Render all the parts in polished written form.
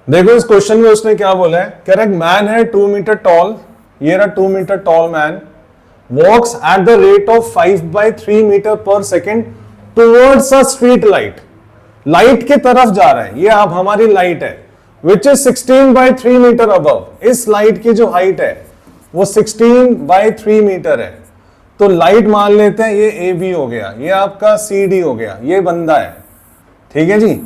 देखो इस क्वेश्चन में उसने क्या बोला है, कह रहा है मैन है 2 मीटर टॉल, ये रहा 2 metre tall man, walks at the rate of 5/3 metre पर second towards a street light, light की तरफ जा रहा है, ये अब हमारी लाइट है, विच इज 16/3 मीटर अबव, इस लाइट की जो हाइट है वो 16/3 मीटर है। तो लाइट मान लेते हैं ये ए बी हो गया, ये आपका सी डी हो गया, ये बंदा है, ठीक है जी,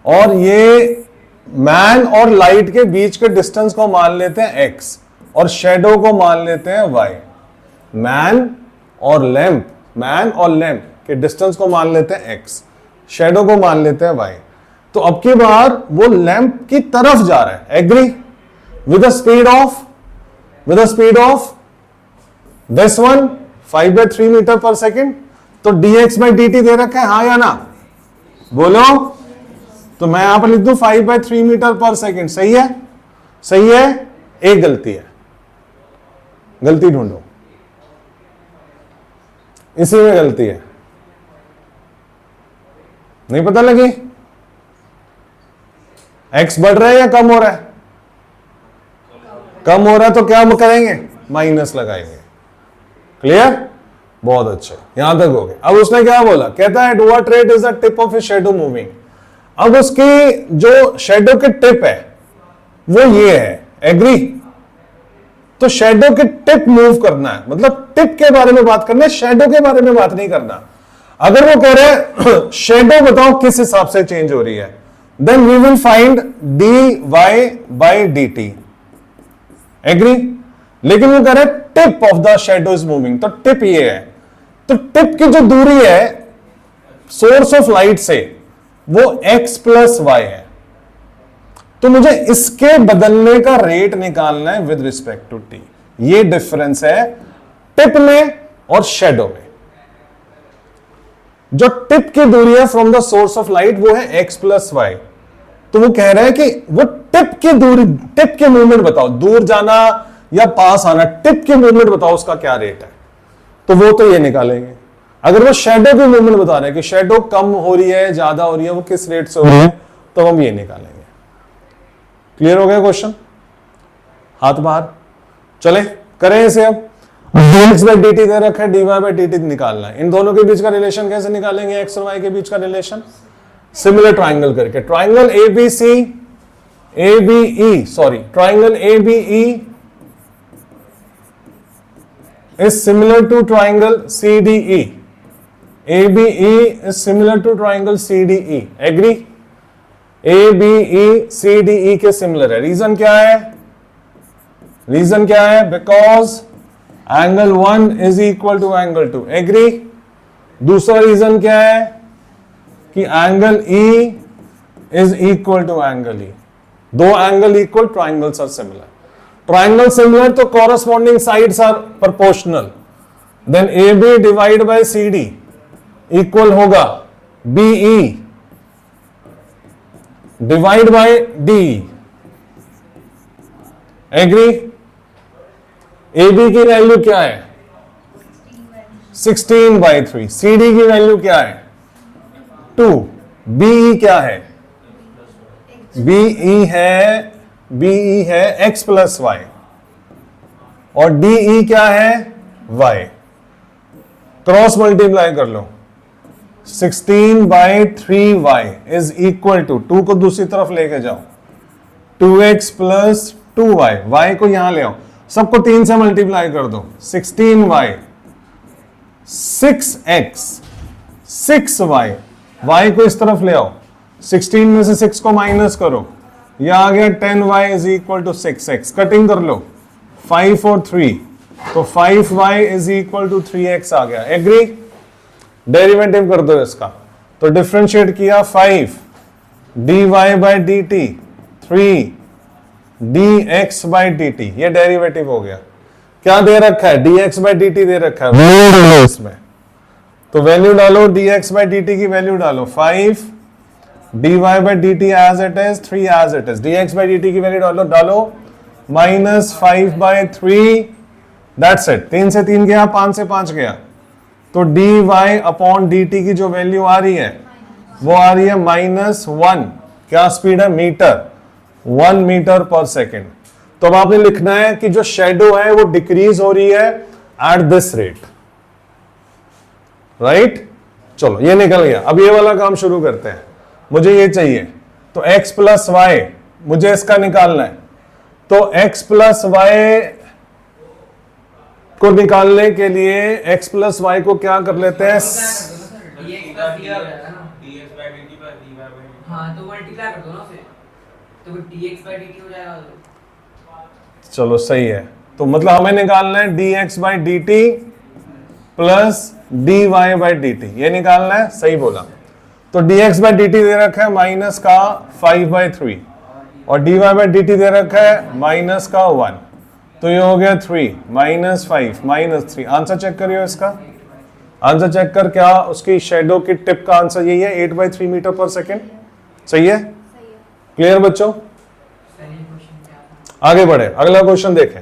और ये मैन और लाइट के बीच के डिस्टेंस को मान लेते हैं एक्स और शेडो को मान लेते हैं वाई। मैन और लैंप के डिस्टेंस को मान लेते हैं एक्स, शेडो को मान लेते हैं वाई। तो अब की बार वो लैंप की तरफ जा रहा है, agree, with the speed of this one 5/3 metre पर सेकेंड। तो dx/dt दे रखा है, हाँ या ना, बोलो। तो मैं यहां पर लिख दूं 5/3 मीटर पर सेकेंड, सही है, सही है। एक गलती है, गलती ढूंढो, इसी में गलती है, नहीं पता लगी, x बढ़ रहा है या कम हो रहा है, कम हो रहा है तो क्या करेंगे, माइनस लगाएंगे, क्लियर, बहुत अच्छे, यहां तक हो गए। अब उसने क्या बोला, कहता है what rate is the tip of A shadow moving. अब उसकी जो शैडो के टिप है वो ये है, एग्री। तो शैडो के टिप मूव करना है, मतलब टिप के बारे में बात करना है, शैडो के बारे में बात नहीं करना। अगर वो कह रहे हैं शैडो बताओ किस हिसाब से चेंज हो रही है, then we will find dy/dt, agree. लेकिन वो कह रहे हैं tip of the shadow is moving, तो टिप ये है, तो टिप की जो दूरी है सोर्स ऑफ लाइट से वो x+y है। तो मुझे इसके बदलने का रेट निकालना है विद रिस्पेक्ट टू t। ये डिफरेंस है टिप में और शैडो में। जो टिप की दूरी है from the source of light वो है x+y। तो वो कह रहे हैं कि वो टिप की दूरी, टिप के मूवमेंट बताओ, दूर जाना या पास आना, टिप की मूवमेंट बताओ उसका क्या रेट है। तो वो तो ये निकालेंगे। अगर वो शैडो की मूवमेंट बता रहे हैं कि शैडो कम हो रही है, ज्यादा हो रही है, वो किस रेट से हो रही है, तो हम ये निकालेंगे। क्लियर हो गया क्वेश्चन, हाथ बाहर, चले करें इसे। अब dx/dt दे रखा है, dy/dt निकालना है। इन दोनों के बीच का रिलेशन कैसे निकालेंगे, x और y के बीच का रिलेशन, सिमिलर ट्राइंगल करके। Triangle triangle ABE is similar to triangle CDE. ABE is similar to triangle CDE. Agree? ABE CDE के सिमिलर है। रीजन क्या है, रीजन क्या है, because angle 1 is equal to angle 2। Agree. दूसरा रीजन क्या है कि angle E is equal to angle E। दो angle equal, triangles are similar. Triangle similar तो corresponding sides are proportional, then AB divide by CD इक्वल होगा BE divide by DE। Agree. AB की value क्या है 16/3, CD की value क्या है 2, BE क्या है, BE है x+y और DE क्या है y। क्रॉस मल्टीप्लाई कर लो, 16/3y इज इक्वल टू 2 को दूसरी तरफ लेके जाओ 2x + 2y, y को यहां ले आओ, सबको 3 से मल्टीप्लाई कर दो, 16y 6x 6y, y को इस तरफ ले आओ, 16 में से 6 को माइनस करो, यह आ गया 10y is equal to 6x। Cutting कर लो 5 और 3, तो 5y is equal to 3x आ गया। एग्री। डेरिवेटिव कर दो इसका, तो डिफरेंशिएट किया 5 dy/dt 3 dx/dt, ये डेरिवेटिव हो गया। क्या दे रखा है, dx/dt दे रखा है, वैल्यू डालो इसमें, तो वैल्यू डालो, dx/dt की वैल्यू डालो 5 dy/dt as it is 3 as it is, dx/dt की वैल्यू डालो -5/3, दैट्स इट। 3 से 3 गया, 5 से 5 गया, तो dy/dt की जो वैल्यू आ रही है वो आ रही है -1। क्या स्पीड है, मीटर, 1 मीटर पर सेकेंड। तो अब आपने लिखना है कि जो शेडो है वो डिक्रीज हो रही है एट दिस रेट, राइट। चलो ये निकल गया। अब ये वाला काम शुरू करते हैं। मुझे ये चाहिए, तो x प्लस वाई मुझे इसका निकालना है। तो x प्लस वाई को निकालने के लिए x प्लस वाई को क्या कर लेते हैं, हाँ तो मल्टीप्लाई कर दो ना उसे, तो फिर dx by dt हो जाएगा। चलो सही है। तो मतलब हमें निकालना है dx by dt plus dy by dt, ये निकालना है, सही बोला। तो dx by dt दे रखा है माइनस का 5/3 और dy by dt दे रखा है माइनस का 1, तो ये हो गया 3 माइनस 5 माइनस 3। आंसर चेक करिए इसका, आंसर चेक कर, क्या उसकी शेडो की टिप का आंसर यही है 8/3 मीटर पर सेकेंड, सही है? क्लियर बच्चों? आगे बढ़े, अगला क्वेश्चन देखें।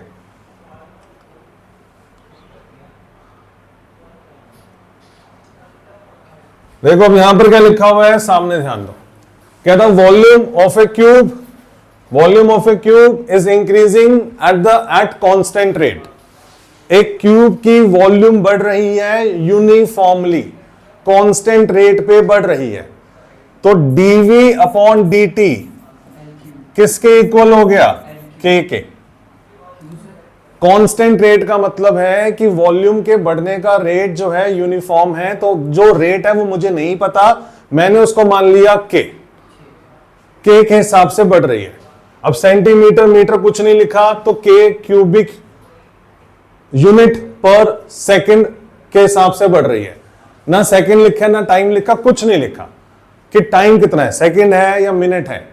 देखो अब यहां पर क्या लिखा हुआ है, सामने ध्यान दो। कहता हूं volume of A cube is increasing at constant rate. एक क्यूब की वॉल्यूम बढ़ रही है यूनिफॉर्मली, कांस्टेंट रेट पे बढ़ रही है। तो dv अपॉन dt किसके इक्वल हो गया, k के। कांस्टेंट रेट का मतलब है कि वॉल्यूम के बढ़ने का रेट जो है यूनिफॉर्म है, तो जो रेट है वो मुझे नहीं पता, मैंने उसको मान लिया k के हिसाब से बढ़ रही है। अब सेंटीमीटर मीटर कुछ नहीं लिखा, तो k क्यूबिक यूनिट पर सेकंड के हिसाब से बढ़ रही है। ना सेकंड लिखा ना टाइम लिखा, कुछ नहीं लिखा कि टाइम कितना है, सेकंड है या मिनट है,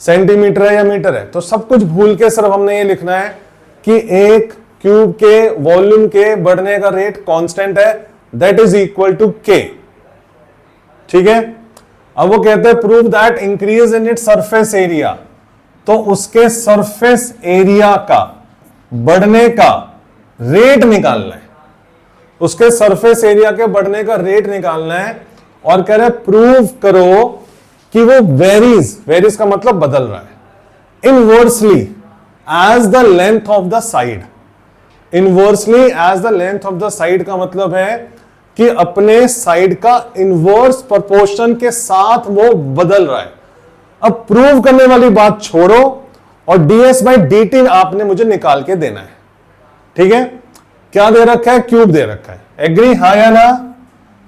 सेंटीमीटर है या मीटर है। तो सब कुछ भूल के सिर्फ हमने ये लिखना है कि एक क्यूब के वॉल्यूम के बढ़ने का रेट कांस्टेंट है, दैट इज इक्वल टू के। ठीक है। अब वो कहते हैं prove that increase in its surface area, तो उसके सरफेस एरिया का बढ़ने का रेट निकालना है, उसके सरफेस एरिया के बढ़ने का रेट निकालना है। और कह रहे प्रूव करो कि वो वेरीज का मतलब बदल रहा है inversely as the length of the side. Inversely as the length of the side का मतलब है कि अपने साइड का इनवर्स प्रोपोर्शन के साथ वो बदल रहा है। अब प्रूव करने वाली बात छोड़ो और ds बाई dt आपने मुझे निकाल के देना है। ठीक है। क्या दे रखा है, क्यूब दे रखा है, एग्री हाँ या ना।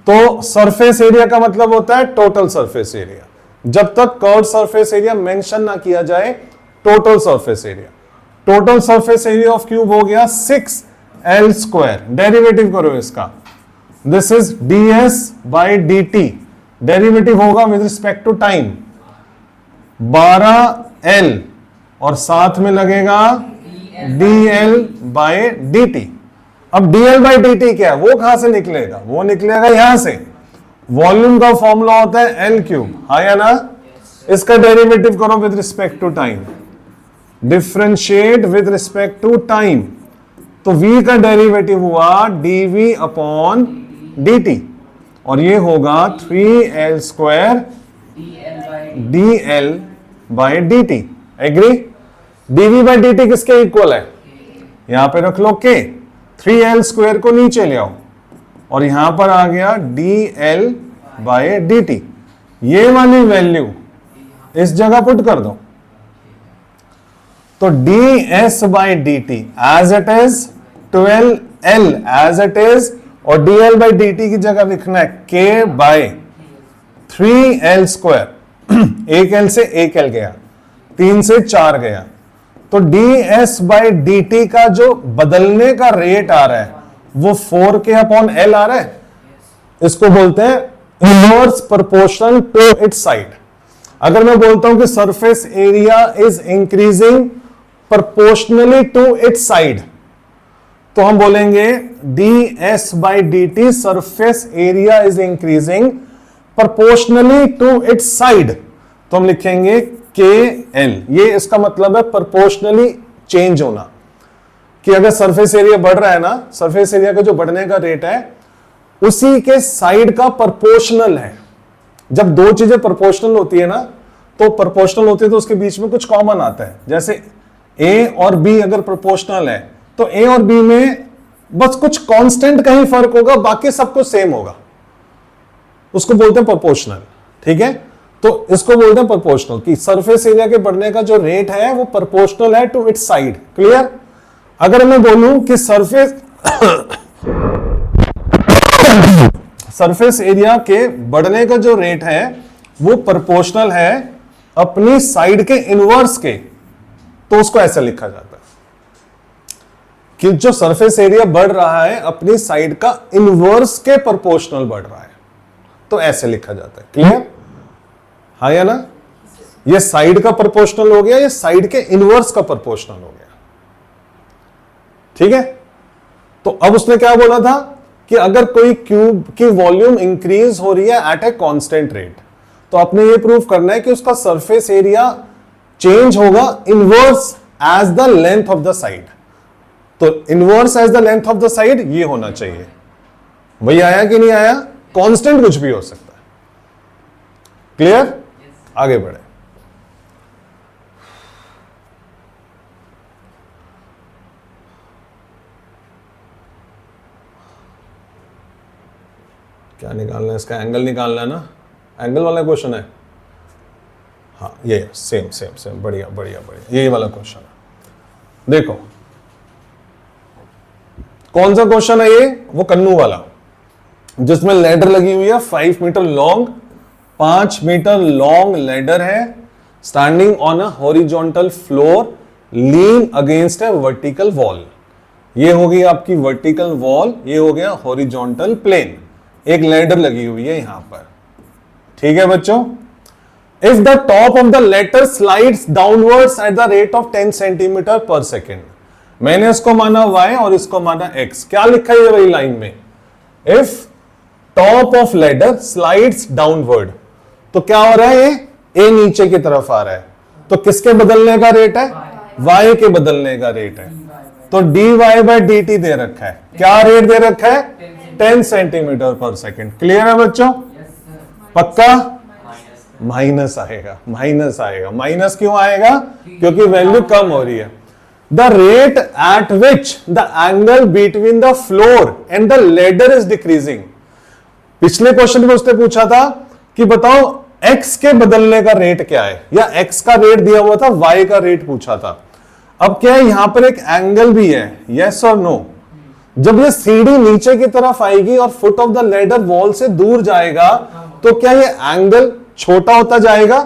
तो सरफेस एरिया का मतलब होता है टोटल सरफेस एरिया, जब तक कर्व सरफेस एरिया मेंशन ना किया जाए, total surface area. Total surface area of cube हो गया 6l²। डेरिवेटिव करो इसका, this is ds by dt, derivative होगा with respect to time 12l और साथ में लगेगा dl बाई dt। अब dl बाई dt क्या है, वो कहां से निकलेगा, वो निकलेगा यहां से। वॉल्यूम का फॉर्मूला होता है l3, हाँ या ना। इसका डेरिवेटिव करो with respect to time, differentiate with respect to time. तो v का डेरिवेटिव हुआ dv अपॉन dt और ये होगा 3l² dl by dt। Agree. dv by dt किसके इक्वल है, यहां पे रख लो k, 3l² को नीचे ले आओ और यहां पर आ गया dl बाई dt। ये वाली वैल्यू इस जगह पुट कर दो, तो ds by dt as it is 12l as it is, और dl बाई dt की जगह लिखना है k बाई 3l²। एक l से एक l गया, 3 से 4 गया, तो ds बाई dt का जो बदलने का रेट आ रहा है वो 4k अपॉन l आ रहा है। इसको बोलते हैं inverse proportion to its side. अगर मैं बोलता हूं कि surface area is increasing proportionally to its side, तो हम बोलेंगे ds by dt surface area is increasing proportionally to its side, तो हम लिखेंगे KL। ये इसका मतलब है प्रोपोर्शनली चेंज होना, कि अगर सरफेस एरिया बढ़ रहा है ना, सरफेस एरिया का जो बढ़ने का रेट है उसी के साइड का प्रोपोर्शनल है। जब दो चीजें प्रोपोर्शनल होती है ना, तो प्रोपोर्शनल होते हैं तो उसके बीच में कुछ कॉमन आता है। जैसे ए और बी अगर प्रोपोर्शनल है तो ए और बी में बस कुछ कांस्टेंट का ही फर्क होगा, बाकी सब कुछ सेम होगा, उसको बोलते हैं प्रोपोर्शनल। ठीक है, तो इसको बोलते हैं प्रोपोर्शनल कि सरफेस एरिया के बढ़ने का जो रेट है वो प्रोपोर्शनल है टू इट्स साइड। क्लियर? अगर मैं बोलूं कि सरफेस एरिया के बढ़ने का जो रेट है वो प्रोपोर्शनल है अपनी साइड के इनवर्स के, तो उसको ऐसा लिखा जाता है कि जो सरफेस एरिया बढ़ रहा है अपनी साइड का इनवर्स के प्रोपोर्शनल बढ़ रहा है, तो ऐसे लिखा जाता है। क्लियर? हाँ या ना? ये साइड का प्रोपोर्शनल हो गया, ये साइड के इनवर्स का प्रोपोर्शनल हो गया। ठीक है, तो अब उसने क्या बोला था कि अगर कोई क्यूब की वॉल्यूम इंक्रीज हो रही है एट ए कांस्टेंट रेट, तो आपने ये प्रूव करना है कि उसका सरफेस एरिया चेंज होगा inverse as the length of the side. तो inverse as the length of the side ये होना चाहिए। वही आया कि नहीं आया? कांस्टेंट कुछ भी हो सकता है। क्लियर? आगे बढ़े। क्या निकालना है? इसका एंगल निकालना है ना? एंगल वाला क्वेश्चन है। हाँ, ये सेम सेम सेम, बढ़िया बढ़िया बढ़िया, यही वाला क्वेश्चन है। देखो कौन सा क्वेश्चन है ये? वो कन्नू वाला, जिसमें लैडर लगी हुई है 5 metre long, 5 metre long ladder है, standing on a horizontal floor, lean against a vertical wall. ये हो गई आपकी वर्टिकल वॉल, ये हो गया हॉरिजॉन्टल प्लेन, एक लैडर लगी हुई है यहां पर। ठीक है बच्चों, if the top of the ladder slides downwards at the rate of 10 centimetre पर सेकेंड, मैंने इसको माना y और इसको माना x। क्या लिखा है ये वही लाइन में? If top of ladder slides downward, तो क्या हो रहा है? ये a नीचे की तरफ आ रहा है, तो किसके बदलने का रेट है? y के बदलने का रेट है। तो dy/dt दे रखा है, क्या रेट दे रखा है? 10 सेंटीमीटर पर सेकेंड। क्लियर है बच्चों? पक्का? माइनस आएगा, माइनस आएगा। माइनस क्यों आएगा? क्योंकि वैल्यू कम हो रही है। The rate at which the angle between the floor and the ladder is decreasing. पिछले क्वेश्चन में उसने पूछा था कि बताओ x के बदलने का रेट क्या है, या x का रेट दिया हुआ था, y का रेट पूछा था। अब क्या है, यहां पर एक एंगल भी है, यस और नो? जब ये सीढ़ी नीचे की तरफ आएगी और foot of the ladder wall से दूर जाएगा, तो क्या ये एंगल छोटा होता जाएगा?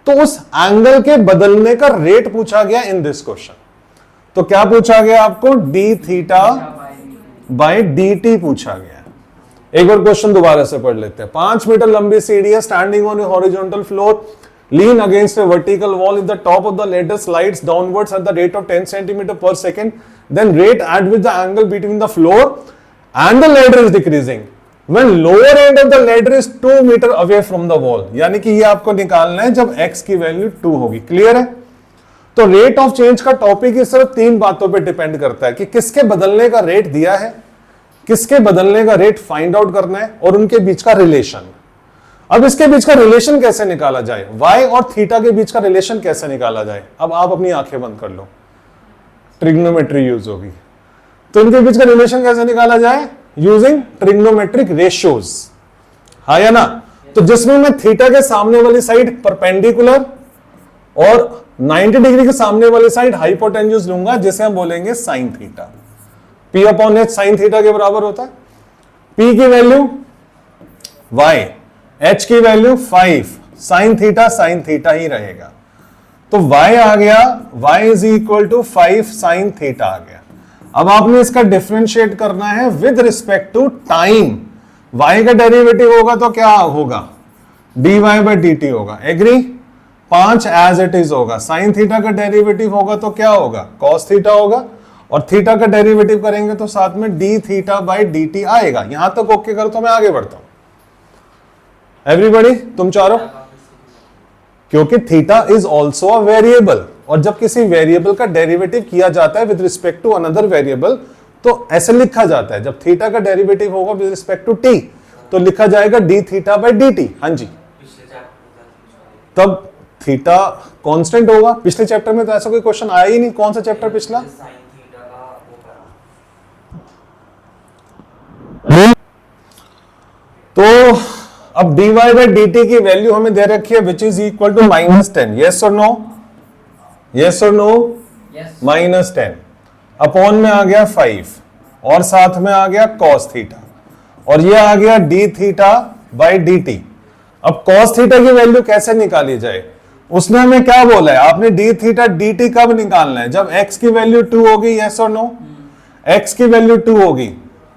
तो उस एंगल के बदलने का रेट पूछा गया इन दिस क्वेश्चन। तो क्या पूछा गया आपको? D theta by D T पूछा गया। एक बार क्वेश्चन दोबारा से पढ़ लेते हैं। 5 मीटर लंबी सीढ़ी है, standing on A horizontal floor, lean against a vertical wall, if the top of the ladder slides downwards at the rate of 10 centimetre पर second, then rate at which the angle between the floor and the ladder is decreasing when lower end of the ladder is 2 meter away from the wall। यानी कि ये आपको निकालना है जब x की value 2 होगी। क्लियर है? तो रेट ऑफ चेंज का टॉपिक ही सिर्फ 3 बातों पे डिपेंड करता है कि किसके बदलने का रेट दिया है, किसके बदलने का रेट फाइंड आउट करना है, और उनके बीच का रिलेशन। अब इसके बीच का रिलेशन कैसे निकाला जाए, y और थीटा के बीच का रिलेशन कैसे निकाला जाए? अब आप अपनी आंखें बंद कर लो, ट्रिग्नोमेट्री यूज होगी। तो इनके बीच का रिलेशन कैसे निकाला जाए? Using trigonometric ratios. हाँ या ना? तो जिसमें मैं थीटा के सामने वाली साइड परपेंडिकुलर और 90 डिग्री के सामने वाली साइड हाइपोटेन्यूज लूंगा, जिसे हम बोलेंगे sine theta. P upon H sine theta के बराबर होता है। P की वैल्यू y, h की वैल्यू 5, साइन थीटा ही रहेगा। तो y आ गया, y is equal to 5 sine theta आ गया। अब आपने इसका डिफरेंशिएट करना है with respect to time. y का डेरिवेटिव होगा तो क्या होगा? dy/dt होगा। एग्री? 5 एज इट इज होगा। साइन थीटा का डेरिवेटिव होगा तो क्या होगा? कॉस थीटा होगा। और थीटा का डेरिवेटिव करेंगे तो साथ में D theta by D T आएगा। यहां तक ओके करो तो मैं आगे बढ़ता हूं। एवरीबॉडी, तुम चारों? क्योंकि theta is also a variable, और जब किसी वेरिएबल का डेरिवेटिव किया जाता है with respect to another variable, तो ऐसे लिखा जाता है। जब थीटा का डेरिवेटिव होगा विद रिस्पेक्ट टू टी, तो लिखा जाएगा D theta by D T. हाँ जी, तब थीटा कांस्टेंट होगा। पिछले चैप्टर में तो ऐसा कोई क्वेश्चन आया ही नहीं। कौन सा चैप्टर पिछला? साइन थीटा का वो करा। तो अब dy बाई dt की वैल्यू हमें दे रखी है which is equal to -10। Yes और नो? यस और नो? यस -10 अपॉन में आ गया 5 और साथ में आ गया cos थीटा और ये आ गया d थीटा बाई dt। अब cos थीटा की वैल्यू कैसे निकाली जाए? उसने हमें क्या बोला है? आपने d थीटा dt कब निकालना है? जब x की वैल्यू 2 होगी। यस और नो? x की वैल्यू 2 होगी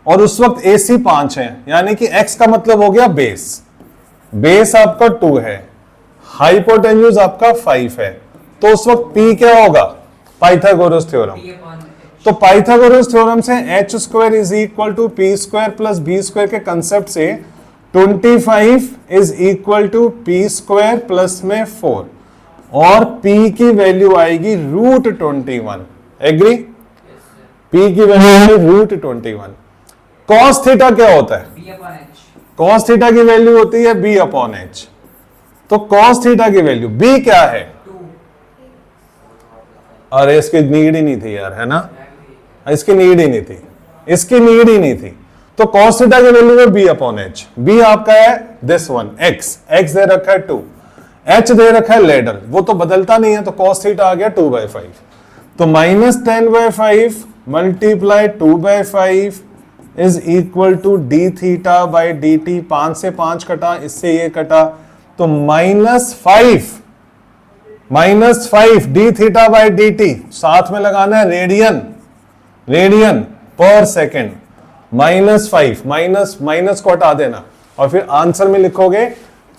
और उस वक्त AC 5 है, यानी कि x का मतलब हो गया बेस। बेस आपका 2 है, हाइपोटेन्यूज आपका 5 है, तो उस वक्त P क्या होगा? Pythagoras theorem. P upon H। तो पाइथागोरस थ्योरम से h square is equal to P square plus B square के कंसेप्ट से 25 is equal to P square plus में 4 और p की वैल्यू आएगी √21। एग्री? p की वैल्यू है √21। cos थीटा क्या होता है? B upon H। cos theta की वैल्यू होती है b अपॉन h। तो cos थीटा की वैल्यू b क्या है? 2। अरे इसकी नीड ही नहीं थी यार, है ना? इसकी नीड ही नहीं थी, इसकी नीड ही नहीं थी। तो cos थीटा की वैल्यू है b अपॉन h। b आपका है दिस वन x दे रखा है 2, h दे रखा है लेडर, वो तो बदलता नहीं है, तो cos थीटा आ गया 2/5। तो -10/5 multiply 2/5 is equal to d theta by dt। 5 से 5 कटा, इससे ये कटा, तो -5 d थीटा बाई dt। साथ में लगाना है रेडियन पर सेकेंड। -5 माइनस को हटा देना और फिर आंसर में लिखोगे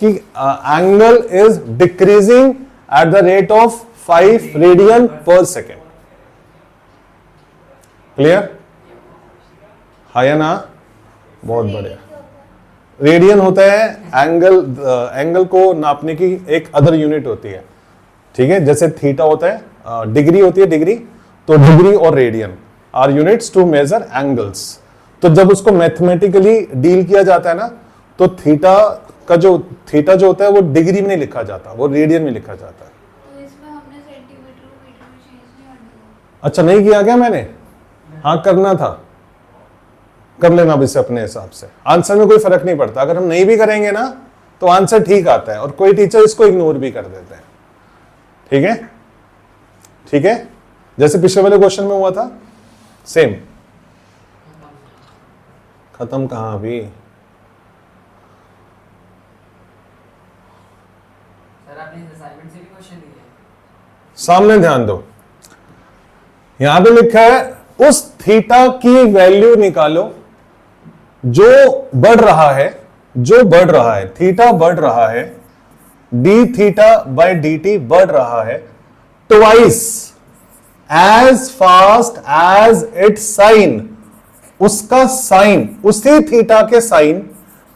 कि angle is decreasing eight the rate of 5 radian पर सेकेंड। क्लियर? है ना? बहुत बढ़िया। रेडियन होता है एंगल को नापने की एक अदर यूनिट होती है, ठीक है? जैसे थीटा होता है, डिग्री होती है डिग्री, तो डिग्री और radian are units to measure angles. तो जब उसको मैथमेटिकली डील किया जाता है ना, तो थीटा जो होता है वो डिग्री में नहीं लिखा जाता, वो रेडियन में लिखा जाता है। तो इसमें हमने सेंटीमीटर को मीटर में चेंज नहीं करना। अच्छा, नहीं किया क्या मैंने? हाँ करना था, कर लेना अब इसे अपने हिसाब से। आंसर में कोई फर्क नहीं पड़ता। अगर हम नहीं भी करेंगे ना तो आंसर ठीक आता है, और कोई टीचर इसको इग्नोर भी कर देते हैं। ठीक है? ठीक है, जैसे पिछले वाले क्वेश्चन में हुआ था सेम। खत्म कहां अभी? सर आपने असाइनमेंट से भी क्वेश्चन दिए हैं। सामने ध्यान दो, यहां पे लिखा है उस थीटा की वैल्यू निकालो जो बढ़ रहा है, थीटा बढ़ रहा है, D theta by D T बढ़ रहा है twice as fast as it sine. उसका साइन, उसी थीटा के साइन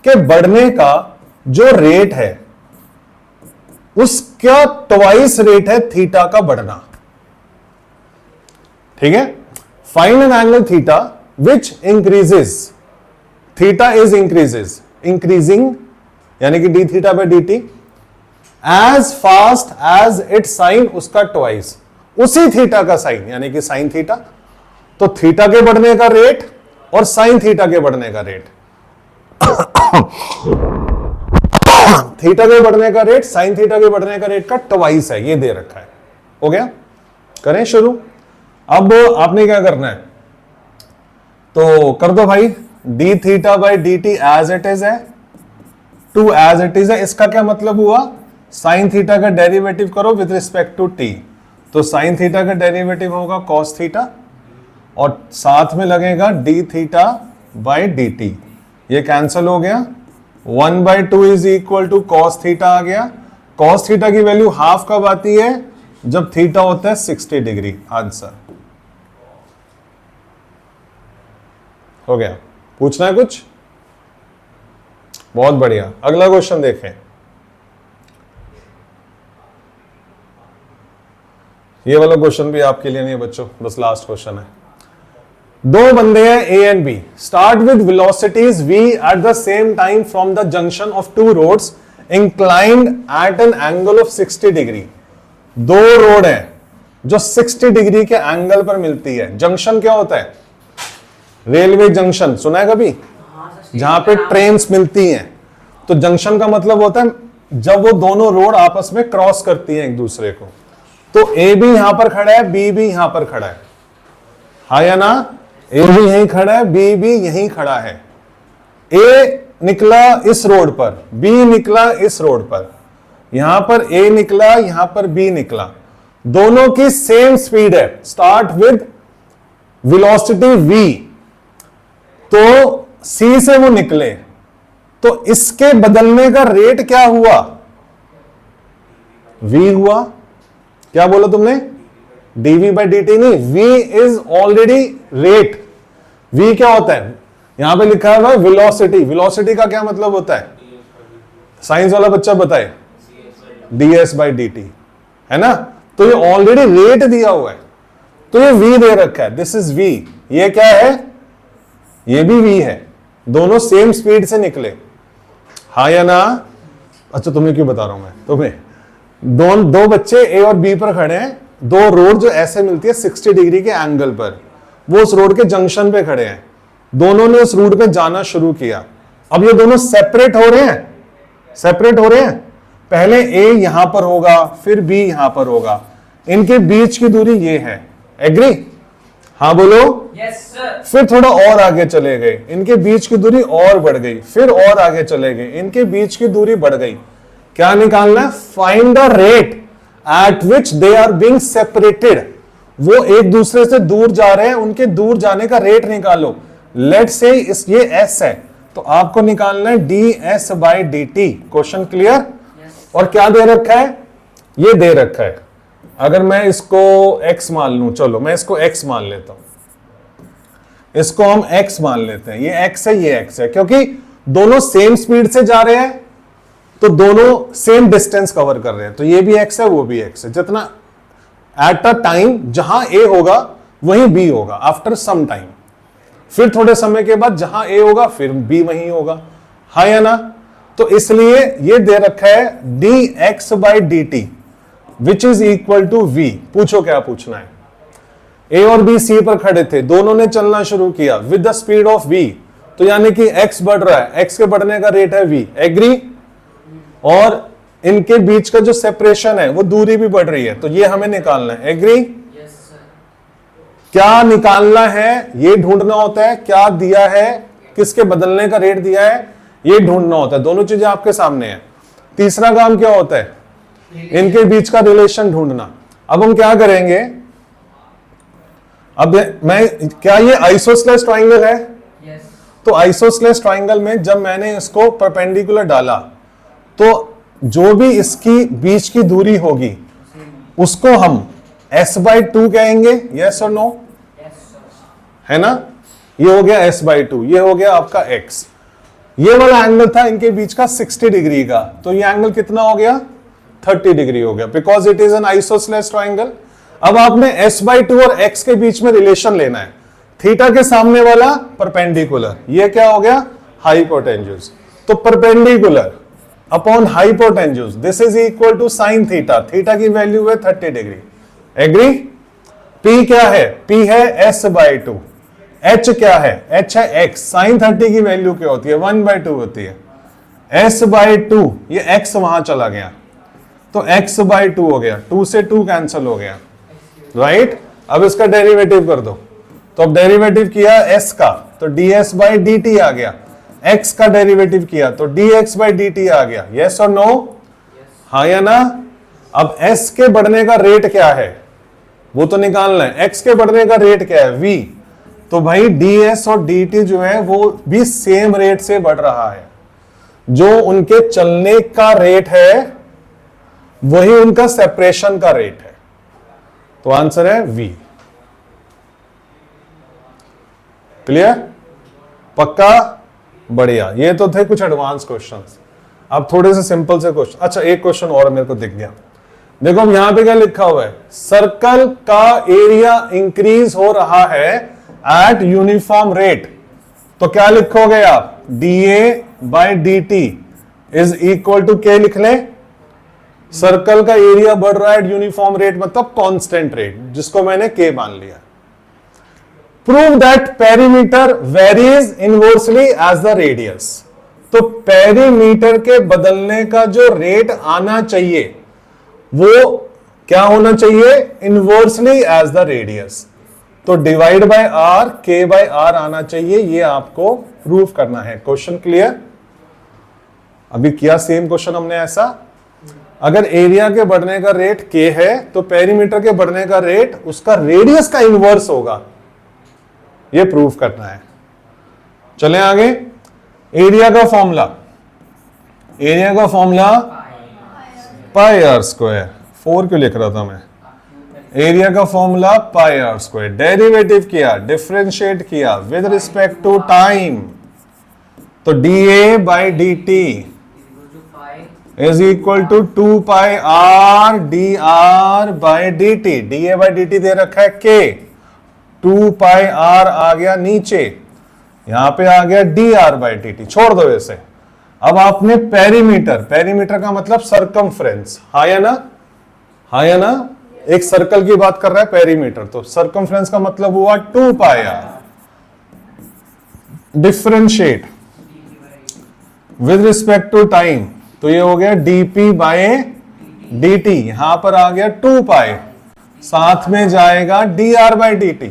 के बढ़ने का जो रेट है उसका ट्वाइस रेट है थीटा का बढ़ना। ठीक है? Find an angle theta which increases, theta is increasing यानी कि D theta by D T as fast as it sine, उसका ट्वाइस, उसी थीटा का साइन यानी कि साइन थीटा। तो थीटा के बढ़ने का रेट और साइन थीटा के बढ़ने का रेट, थीटा के बढ़ने का रेट साइन थीटा के बढ़ने का रेट का ट्वाइस है, ये दे रखा है। हो गया? करें शुरू। अब आपने क्या करना है, तो कर दो भाई। D theta by D T as it is है, टू एज इट इज है। इसका क्या मतलब हुआ? साइन थीटा का डेरिवेटिव करो विद रिस्पेक्ट टू टी, तो साइन थीटा का डेरिवेटिव होगा कॉस थीटा और साथ में लगेगा D theta by D T. ये कैंसिल हो गया। 1/2 is equal to cos theta आ गया। कॉस थीटा की वैल्यू हाफ कब आती है? जब थीटा होता है 60 डिग्री। आंसर हो गया। पूछना है कुछ? बहुत बढ़िया। अगला क्वेश्चन देखें। ये वाला क्वेश्चन भी आपके लिए नहीं है बच्चों, बस लास्ट क्वेश्चन है। दो बंदे हैं A and B, start with velocities v at the same time from the junction of two roads inclined at an angle of 60 degree. दो रोड है जो 60 डिग्री के एंगल पर मिलती है। जंक्शन क्या होता है? रेलवे जंक्शन सुना है कभी? जहां पे ट्रेन्स मिलती हैं। तो जंक्शन का मतलब होता है जब वो दोनों रोड आपस में क्रॉस करती हैं एक दूसरे को। तो ए भी यहां पर खड़ा है, बी भी यहां पर खड़ा है, हाँ या ना? ए भी यहीं खड़ा है, बी भी यहीं खड़ा है। ए निकला इस रोड पर, बी निकला इस रोड पर, यहां पर ए निकला, यहां पर बी निकला, दोनों की सेम स्पीड है। Start with velocity v। तो सी से वो निकले तो इसके बदलने का रेट क्या हुआ? v हुआ। क्या बोला तुमने? dv बाई dt नहीं, v is already rate. v क्या होता है? यहां पे लिखा है वेलोसिटी। वेलोसिटी का क्या मतलब होता है? साइंस वाला बच्चा बताए। ds बाई dt है ना? तो ये ऑलरेडी रेट दिया हुआ है, तो ये v दे रखा है, दिस इज v। ये क्या है? ये भी v है। दोनों सेम स्पीड से निकले, हाँ या ना? अच्छा तुम्हें क्यों बता रहा हूं मैं तुम्हें? दो बच्चे ए और बी पर खड़े हैं, दो रोड जो ऐसे मिलती है 60 डिग्री के एंगल पर, वो उस रोड के जंक्शन पे खड़े हैं। दोनों ने उस रूट पे जाना शुरू किया। अब ये दोनों सेपरेट हो रहे हैं, सेपरेट हो रहे हैं। पहले ए यहां पर होगा, फिर बी यहां पर होगा, इनके बीच की दूरी ये है। एग्री? हाँ बोलो। Yes sir. फिर थोड़ा और आगे चले गए, इनके बीच की दूरी और बढ़ गई, फिर और आगे चले गए, इनके बीच की दूरी बढ़ गई। क्या निकालना है? Find the rate at which they are being separated. वो एक दूसरे से दूर जा रहे हैं, उनके दूर जाने का रेट निकालो। लेट से इस ये s है, तो आपको निकालना है ds by dt। Question clear? और क्या दे रखा है? ये दे रखा है। अगर मैं इसको x मान लूं, चलो मैं इसको x मान लेता हूं, इसको हम x मान लेते हैं। ये x है, ये x है, क्योंकि दोनों सेम स्पीड से जा रहे हैं तो दोनों सेम डिस्टेंस कवर कर रहे हैं। तो ये भी x है, वो भी x है। जितना एट अ टाइम जहां a होगा वहीं b होगा आफ्टर सम टाइम। फिर थोड़े समय के बाद जहां a होगा फिर b वहीं होगा, हाँ या ना? तो इसलिए ये दे रखा है dx by dt which is equal to v। पूछो क्या पूछना है? a और b c पर खड़े थे, दोनों ने चलना शुरू किया with the speed of v। तो यानी कि x बढ़ रहा है, x के बढ़ने का रेट है v। एग्री? और इनके बीच का जो सेपरेशन है वो दूरी भी बढ़ रही है, तो ये हमें निकालना है। एग्री? Yes sir. क्या निकालना है? ये ढूंढना होता है क्या दिया है, किसके बदलने का रेट दिया है, ये ढूंढना होता है। दोनों चीजें आपके सामने हैं। तीसरा काम क्या होता है? इनके बीच का रिलेशन ढूंढना। अब हम क्या करेंगे? अब क्या ये आइसोस्लेस ट्राइंगल है? यस। तो आइसोस्लेस ट्राइंगल में जब मैंने इसको परपेंडिकुलर डाला तो जो भी इसकी बीच की दूरी होगी उसको हम s बाई 2 कहेंगे। यस और नो? Yes sir. है ना? ये हो गया s बाई 2, ये हो गया आपका x। ये वाला एंगल था इनके बीच का 60 डिग्री का, तो ये एंगल कितना हो गया? 30 डिग्री हो गया, because it is an isosceles triangle. अब आपने s बाई 2 और x के बीच में रिलेशन लेना है। थीटा के सामने वाला परपेंडिकुलर, ये क्या हो गया? हाइपोटेन्यूज। तो perpendicular upon hypotenuse, this is equal to sine theta. Theta की वैल्यू है 30 डिग्री। एग्री? P क्या है? P है s बाई 2। h क्या है? h है x। साइन 30 की वैल्यू क्या होती है? 1 बाई 2 होती है। s बाई 2, ये x वहां चला गया तो x बाई 2 हो गया, 2 से 2 कैंसिल हो गया, राइट? अब इसका डेरिवेटिव कर दो। तो अब डेरिवेटिव किया s का तो ds बाई dt आ गया, x का डेरिवेटिव किया तो dx बाई dt आ गया। यस और नो? हाँ या ना? अब s के बढ़ने का रेट क्या है वो तो निकालना है। x के बढ़ने का रेट क्या है? v। तो भाई ds और dt जो है वो भी सेम रेट से बढ़ रहा है। जो उनके चलने का रेट है वही उनका सेपरेशन का रेट है। तो आंसर है v। क्लियर? पक्का? बढ़िया। ये तो थे कुछ एडवांस क्वेश्चंस। अब थोड़े से सिंपल से क्वेश्चन। अच्छा एक क्वेश्चन और मेरे को दिख गया। देखो अब यहां पे क्या लिखा हुआ है? सर्कल का एरिया इंक्रीज हो रहा है एट यूनिफॉर्म रेट। तो क्या लिखोगे आप? dA by dt is equal to K लिख लें। सर्कल का एरिया बढ़ रहा है यूनिफॉर्म रेट मतलब कांस्टेंट रेट, जिसको मैंने के मान लिया। Prove that perimeter varies inversely as the radius. तो पेरीमीटर के बदलने का जो रेट आना चाहिए वो क्या होना चाहिए, इनवर्सली एज द रेडियस। तो डिवाइड बाय आर, के बाय आर आना चाहिए, ये आपको प्रूव करना है। Question clear? अभी किया सेम क्वेश्चन हमने ऐसा, अगर एरिया के बढ़ने का रेट के है तो पेरीमीटर के बढ़ने का रेट उसका रेडियस का इनवर्स होगा, ये प्रूव करना है। चलें आगे। एरिया का फॉर्मूला, एरिया का फॉर्मूला पाई आर स्क्वायर। 4 क्यों लिख रहा था मैं? एरिया का formula pi R square. Derivative किया, डिफरेंशिएट किया विद रिस्पेक्ट टू टाइम, तो D A by D T is equal to 2 pi R D R by D T. D A by D T दे रखा है के, 2 पाई आर आ गया नीचे, यहां पे आ गया D R by D T, छोड़ दो इसे। अब आपने पेरीमीटर, पेरीमीटर का मतलब सरकमफ्रेंस, हाँ या ना, हाँ या ना, एक सर्कल की बात कर रहा है पेरीमीटर, तो सरकमफ्रेंस का मतलब हुआ 2 pi R. Differentiate with respect to time, तो ये हो गया डीपी बाय dt, यहां पर आ गया 2 पाई, साथ में जाएगा D R by D T,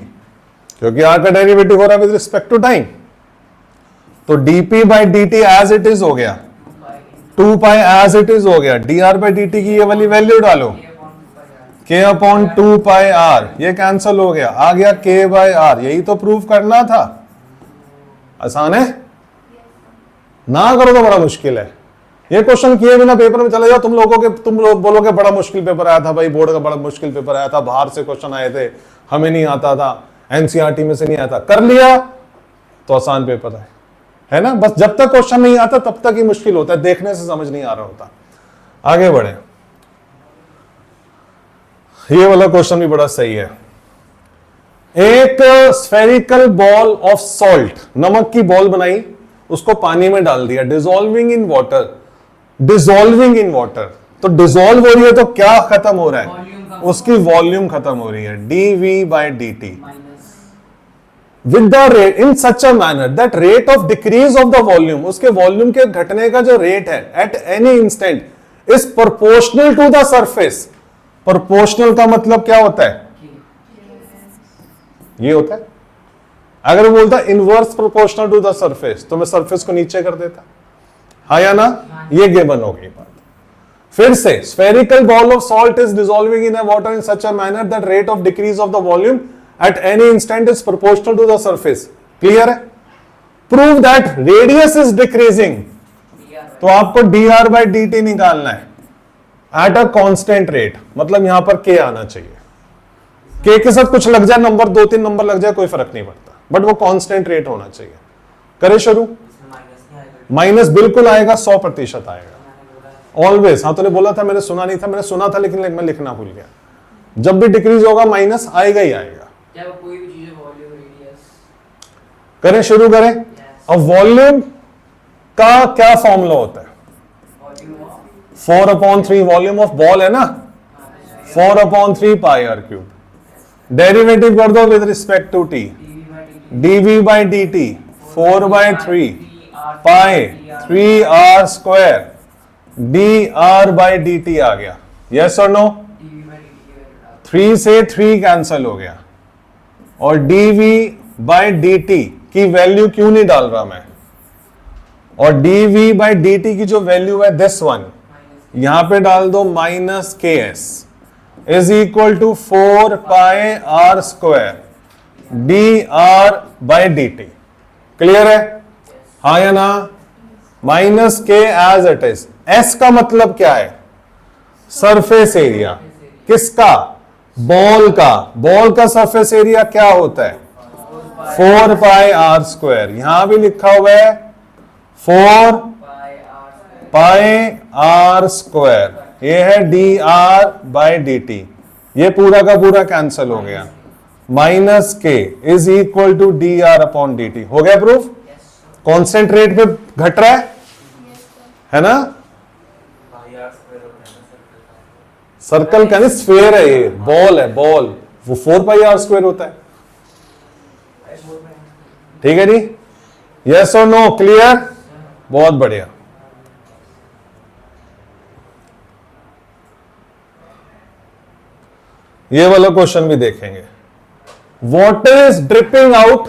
क्योंकि आर का डेरिवेटिव हो रहा है विद रिस्पेक्ट टू टाइम। तो dp by D T as it is हो गया, 2 पाई एज इट इज हो गया, D R by D T की ये वाली वैल्यू डालो, k अपॉन 2 पाई आर, ये कैंसल हो गया, आ गया k बाई आर। यही तो प्रूव करना था, आसान है ना, करो तो बड़ा मुश्किल है। ये क्वेश्चन किए बिना पेपर में चले जाओ, तुम लोग बोलोगे बड़ा मुश्किल पेपर आया था भाई, बोर्ड का बड़ा मुश्किल पेपर आया था, बाहर से क्वेश्चन आए थे, हमें नहीं आता था, एनसीईआरटी में से नहीं आता, कर लिया तो आसान पेपर है ना। बस जब तक क्वेश्चन नहीं आता तब तक ही मुश्किल होता है, देखने से समझ नहीं आ रहा होता। आगे बढ़े, ये वाला क्वेश्चन भी बड़ा सही है। एक स्फेरिकल बॉल ऑफ सॉल्ट, नमक की बॉल बनाई, उसको पानी में डाल दिया, dissolving in water, dissolving in water, तो डिसॉल्व हो रही है तो क्या खत्म हो रहा है, उसकी वॉल्यूम खत्म हो रही है, dv by D T with the rate in such a manner that rate of decrease of the volume, उसके वॉल्यूम के घटने का जो रेट है at any instant is proportional to the surface. Proportional का मतलब क्या होता है, ये होता है। अगर वो बोलता inverse proportional to the surface तो मैं सरफेस को नीचे कर देता, हाँ या ना, ये गिवन हो गई बात। फिर से, spherical ball of salt is dissolving in water in such a manner that rate of decrease of the volume at any instant is proportional to the surface. Clear है? Prove that radius is decreasing, तो आपको D R by D T निकालना है at a constant rate, मतलब यहां पर के आना चाहिए। के के साथ कुछ लग जाए, नंबर 2-3 नंबर लग जाए, कोई फर्क नहीं पड़ता, बट वो कांस्टेंट रेट होना चाहिए। करे शुरू, माइनस बिल्कुल आएगा, 100% आएगा ऑलवेज। हाँ, तूने बोला था, मैंने सुना नहीं था, मैंने सुना था लेकिन मैं लिखना भूल गया। जब भी डिक्रीज होगा माइनस आएगा ही आएगा। कोई भी चीज वॉल्यूम रेडियस, करें शुरू करें। अब वॉल्यूम का क्या फॉर्मूला होता है, 4/3 वॉल्यूम ऑफ बॉल है ना, 4/3 पाई आर क्यूब। डेरिवेटिव कर दो with respect to T, dv by D T 4/3 pi 3 R square D R by D T आ गया। यस और नो? 3 से 3 कैंसल हो गया, और dv बाई डी टी की वैल्यू क्यों नहीं डाल रहा मैं, और dv बाई डी टी की जो वैल्यू है दिस वन, यहां पे डाल दो minus K S is equal to 4 pi R square D R by D T. Clear है, हाँ या ना? माइनस के एज इट इज। एस का मतलब क्या है, सरफेस एरिया। किसका? बॉल का। बॉल का सरफेस एरिया क्या होता है, 4 पाई आर स्क्वायर। यहां भी लिखा हुआ है 4 पाई आर स्क्वायर, ये है D R by D T. ये पूरा का पूरा कैंसल हो गया, minus K is equal to D R upon D T. हो गया प्रूफ? कांस्टेंट रेट पे घट रहा है, है ना? सर्कल का नहीं, स्फेयर है ये, बॉल है, बॉल, वो 4πr² होता है। ठीक है जी? यस और नो? क्लियर? बहुत बढ़िया। ये वाला क्वेश्चन भी देखेंगे। Water is dripping out,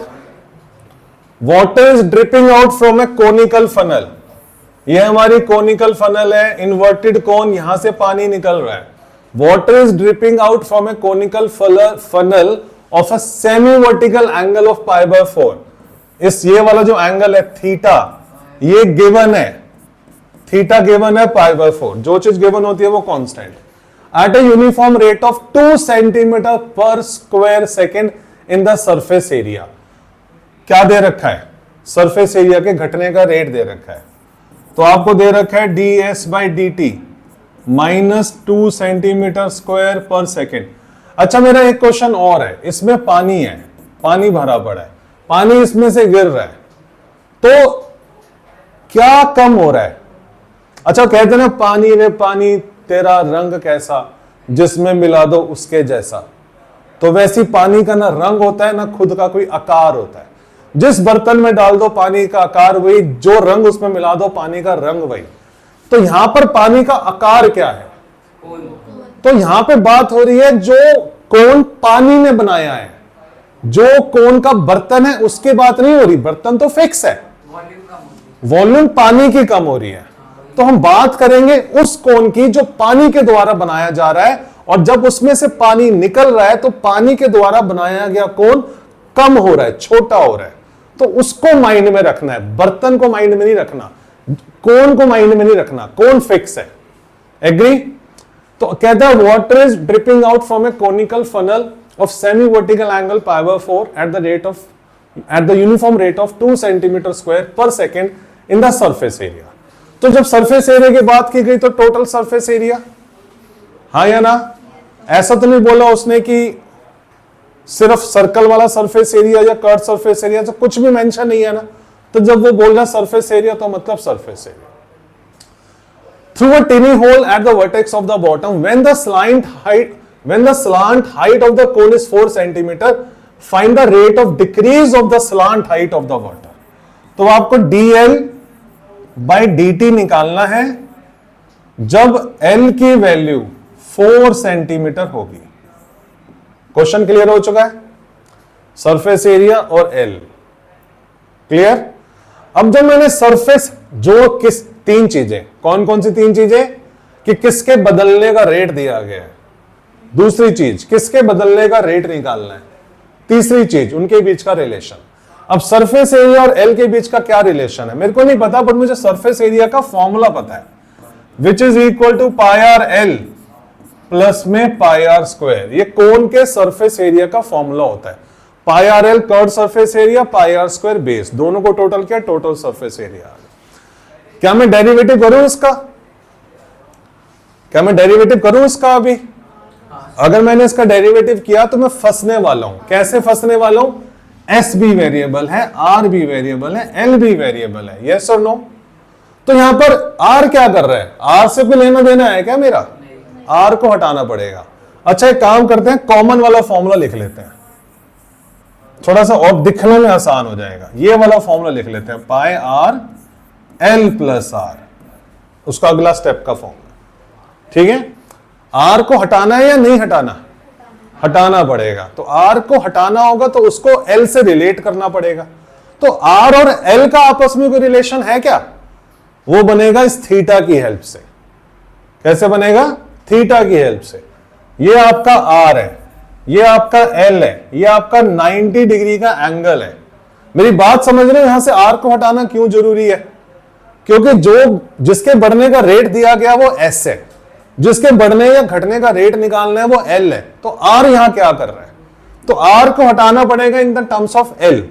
water is dripping out from a conical funnel. ये हमारी कोनिकल फनल है, इन्वर्टेड कोन, यहां से पानी निकल रहा है। Water is dripping out from a conical funnel of a semi vertical angle of π/4। इस ये वाला जो एंगल है थीटा, ये गिवन है, थीटा गिवन है π/4। जो चीज गिवन होती है वो constant, at a uniform rate of 2 centimetre पर square second in the surface area. क्या दे रखा है? सरफेस एरिया के घटने का रेट दे रखा है। तो आपको दे रखा है ds/dt -2 सेंटीमीटर स्क्वायर पर सेकेंड। अच्छा, मेरा एक क्वेश्चन और है, इसमें पानी है, पानी भरा पड़ा है, पानी इसमें से गिर रहा है, तो क्या कम हो रहा है? अच्छा, कहते ना पानी में पानी तेरा रंग कैसा, जिसमें मिला दो उसके जैसा। तो वैसी पानी का ना रंग होता है ना खुद का कोई आकार होता है। जिस बर्तन में डाल दो पानी का आकार वही, जो रंग उसमें मिला दो पानी का रंग वही। तो यहां पर पानी का आकार क्या है? तो यहां पे बात हो रही है जो कोन पानी ने बनाया है, जो कोन का बर्तन है उसकी बात नहीं हो रही। बर्तन तो फिक्स है, वॉल्यूम पानी की कम हो रही है। तो हम बात करेंगे उस कोन की जो पानी के द्वारा बनाया जा रहा है, और जब उसमें से पानी निकल रहा है तो पानी के द्वारा बनाया गया कोन कम हो रहा है, छोटा हो रहा है। तो उसको माइंड में रखना है, बर्तन को माइंड में नहीं रखना, कोन को माइंड में नहीं रखना, कोन फिक्स है। एग्री? तो कहता है water is dripping out from a conical funnel of semi vertical angle π/4 at the uniform rate of 2 centimetre square पर second in the surface area. तो जब सरफेस एरिया की बात की गई तो टोटल सरफेस एरिया, हाँ या ना? ऐसा तो नहीं बोला उसने कि सिर्फ सर्कल वाला सरफेस एरिया या कर्व सरफेस एरिया, तो कुछ भी मेंशन नहीं है ना। तो जब वो बोल रहा सरफेस एरिया तो मतलब surface area. Through a tiny hole at the vertex of the bottom when the slant height of the cone is 4 centimetre, find the rate of decrease of the slant height of the water. तो आपको dl/dt निकालना है जब l की वैल्यू 4 centimetre होगी। Question clear हो चुका है? सरफेस एरिया और l क्लियर। अब जब मैंने सरफेस जो किस तीन चीजें, कौन कौन सी तीन चीजें, कि किसके बदलने का रेट दिया गया है, दूसरी चीज किसके बदलने का रेट निकालना है, तीसरी चीज उनके बीच का रिलेशन। अब सरफेस एरिया और एल के बीच का क्या रिलेशन है मेरे को नहीं पता, बट मुझे सरफेस एरिया का फॉर्मूला पता है, which is equal to πr/l plus में πr²। ये कोन के सरफेस एरिया का फॉर्मूला होता है। πr/l curve surface area, πr² base, दोनों को टोटल किया, टोटल सरफेस एरिया। क्या मैं डेरिवेटिव करूं इसका? क्या मैं डेरिवेटिव करूं इसका? अभी अगर मैंने इसका डेरिवेटिव किया तो मैं फंसने वाला हूं। कैसे फंसने वाला हूं? एस भी वेरिएबल है, आर भी वेरिएबल है, एल भी वेरिएबल है, यस और नो? तो यहां पर आर क्या कर रहा है? आर से कोई लेना देना है क्या मेरा? आर को हटाना पड़ेगा। अच्छा एक काम करते हैं, कॉमन वाला फॉर्मूला लिख लेते हैं, थोड़ा सा और दिखने में आसान हो जाएगा। ये वाला फॉर्मूला लिख लेते हैं, πr/l प्लस आर, उसका अगला स्टेप का फॉर्मूला। ठीक है? आर को हटाना है या नहीं हटाना? हटाना पड़ेगा। तो आर को हटाना होगा तो उसको एल से रिलेट करना पड़ेगा। तो आर और एल का आपस में कोई रिलेशन है क्या? वो बनेगा इस थीटा की हेल्प से। कैसे बनेगा? थीटा की हेल्प से। ये आपका आर है, ये आपका एल है, ये आपका 90 डिग्री का एंगल है। मेरी बात समझ रहे हो? यहां से आर को हटाना क्यों जरूरी है? क्योंकि जो जिसके बढ़ने का रेट दिया गया वो एस है, जिसके बढ़ने या घटने का रेट निकालना है वो एल है। तो आर यहां क्या कर रहा है? तो आर को हटाना पड़ेगा in the terms of L.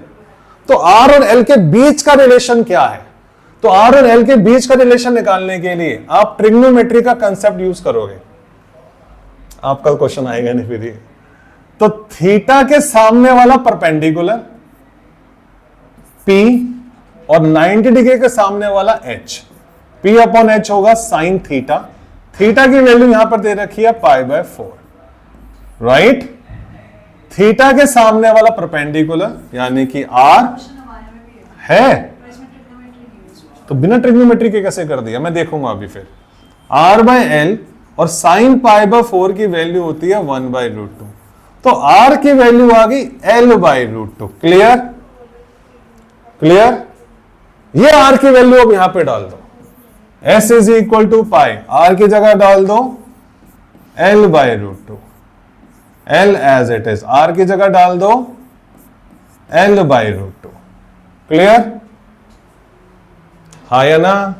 तो आर और एल के बीच का रिलेशन क्या है? तो आर और एल के बीच का रिलेशन निकालने के लिए आप ट्रिग्नोमेट्री का कंसेप्ट यूज करोगे। आपका क्वेश्चन आएगा नहीं फिर। तो थीटा के सामने वाला परपेंडिकुलर P और 90 डिग्री के सामने वाला H, P अपॉन एच होगा साइन थीटा, थीटा की वैल्यू यहां पर दे रखी है π/4, राइट। थीटा के सामने वाला परपेंडिकुलर यानी कि R है, तो बिना ट्रिग्नोमेट्री के कैसे कर दिया मैं देखूंगा अभी फिर। R/L और साइन π/4 की वैल्यू होती है 1/√2, तो R की वैल्यू आ गई L/√2। क्लियर क्लियर, ये R की वैल्यू अब यहां पे डाल दो, S is equal to pi, R की जगह डाल दो L/√2, L as it is, R की जगह डाल दो L/√2। क्लियर, हाँ या ना,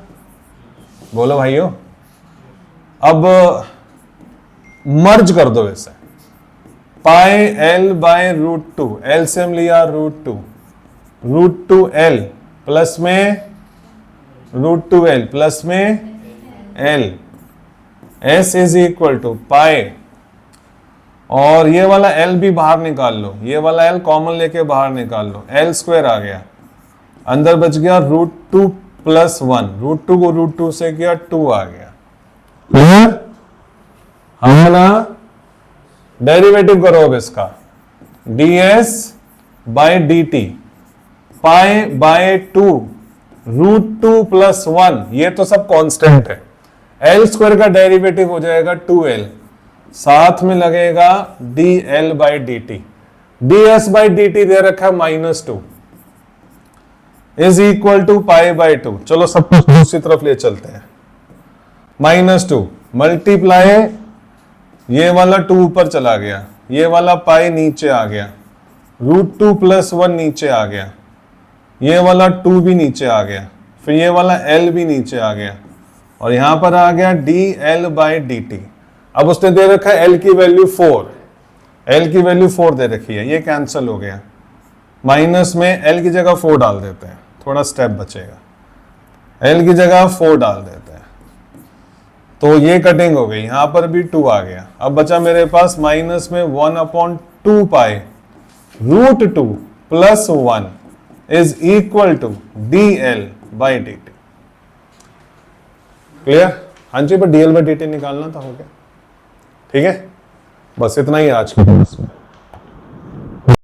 बोलो भाइयों। अब मर्ज कर दो इसे, पाई L/√2, एलसीएम लिया √2, √2L प्लस में √2L प्लस में L, S is equal to pi, और ये वाला L भी बाहर निकाल लो, ये वाला L कॉमन लेके बाहर निकाल लो, L² आ गया, अंदर बच गया √2 प्लस 1, √2 को √2 से किया 2 आ गया। क्लियर, हमारा डेरिवेटिव करो अब इसका, ds/dt π/2 √2 प्लस 1, ये तो सब कांस्टेंट है, L² का डेरिवेटिव हो जाएगा 2L, साथ में लगेगा dl/dt, ds/dt दे रखा है -2 इज इक्वल टू π/2। चलो सब कुछ दूसरी तरफ ले चलते हैं, -2 मल्टीप्लाई, ये वाला 2 ऊपर चला गया, ये वाला पाई नीचे आ गया, √2 प्लस 1 नीचे आ गया, ये वाला 2 भी नीचे आ गया, फिर ये वाला L भी नीचे आ गया, और यहां पर आ गया dl/dt। अब उसने दे रखा है L की वैल्यू 4, L की वैल्यू 4 दे रखी है, ये कैंसिल हो गया, माइनस में L की जगह 4 डाल देते हैं, थोड़ा स्टेप बचेगा, L की जगह 4 डाल देते हैं, तो ये कटिंग हो गई, यहां पर भी 2 आ गया। अब बचा मेरे पास माइनस में 1/2 pi √2 plus 1 is equal to dl/dt। Clear, हाँ जी, पर dl/dt निकालना था, हो गया, ठीक है, बस इतना ही आज की क्लास में।